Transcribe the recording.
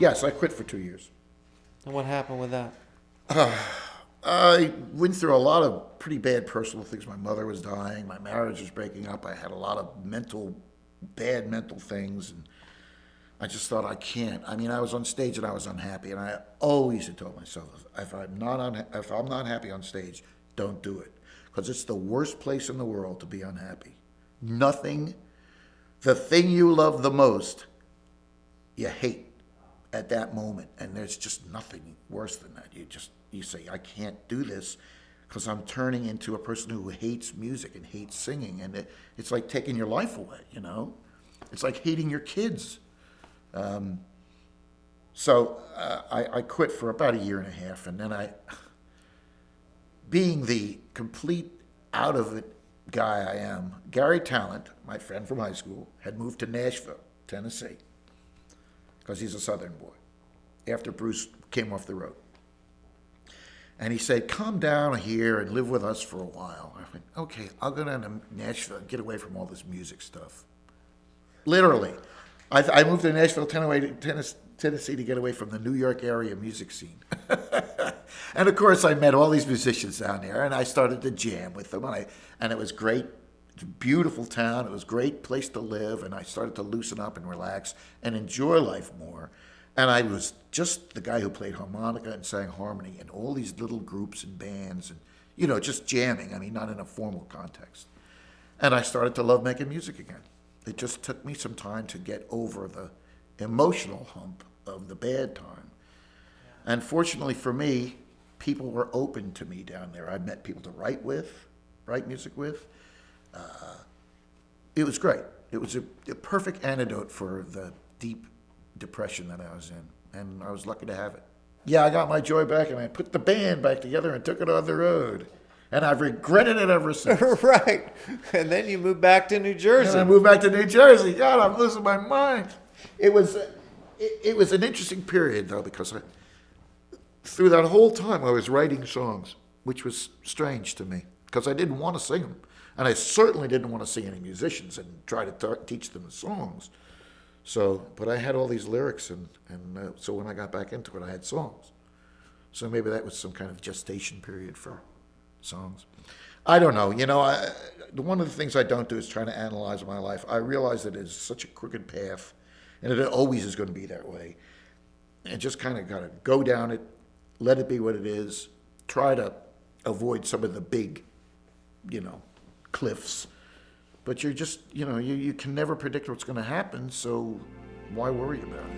Yes, I quit for 2 years. And what happened with that? I went through a lot of pretty bad personal things. My mother was dying. My marriage was breaking up. I had a lot of bad mental things. And I just thought, I can't. I mean, I was on stage and I was unhappy. And I always had told myself, if I'm not happy on stage, don't do it. Because it's the worst place in the world to be unhappy. Nothing, the thing you love the most, you hate at that moment. And there's just nothing worse than that. You say, I can't do this because I'm turning into a person who hates music and hates singing. And it's like taking your life away, you know? It's like hating your kids. So I quit for about a year and a half. And then being the complete out of it guy I am, Gary Talent, my friend from high school, had moved to Nashville, Tennessee, because he's a Southern boy, after Bruce came off the road. And he said, come down here and live with us for a while. I went, okay, I'll go down to Nashville and get away from all this music stuff. Literally. I moved to Nashville, Tennessee to get away from the New York area music scene. And of course, I met all these musicians down there, and I started to jam with them. And it was great. It's a beautiful town. It was a great place to live. And I started to loosen up and relax and enjoy life more. And I was just the guy who played harmonica and sang harmony in all these little groups and bands and, you know, just jamming. I mean, not in a formal context. And I started to love making music again. It just took me some time to get over the emotional hump of the bad time. And fortunately for me, people were open to me down there. I met people to write music with. It was great. It was a perfect antidote for the deep depression that I was in, and I was lucky to have it. Yeah, I got my joy back, and I put the band back together and took it on the road, and I've regretted it ever since. Right. And then you moved back to New Jersey. And I moved back to New Jersey. God, I'm losing my mind. It was an interesting period, though, because through that whole time I was writing songs, which was strange to me, because I didn't want to sing them, and I certainly didn't want to see any musicians and try to teach them the songs. So, but I had all these lyrics, and so when I got back into it, I had songs. So maybe that was some kind of gestation period for songs. I don't know. You know, one of the things I don't do is try to analyze my life. I realize that it's such a crooked path, and it always is going to be that way. And just kind of got to go down it, let it be what it is, try to avoid some of the big, you know, cliffs. But you're just, you know, you can never predict what's going to happen, so why worry about it?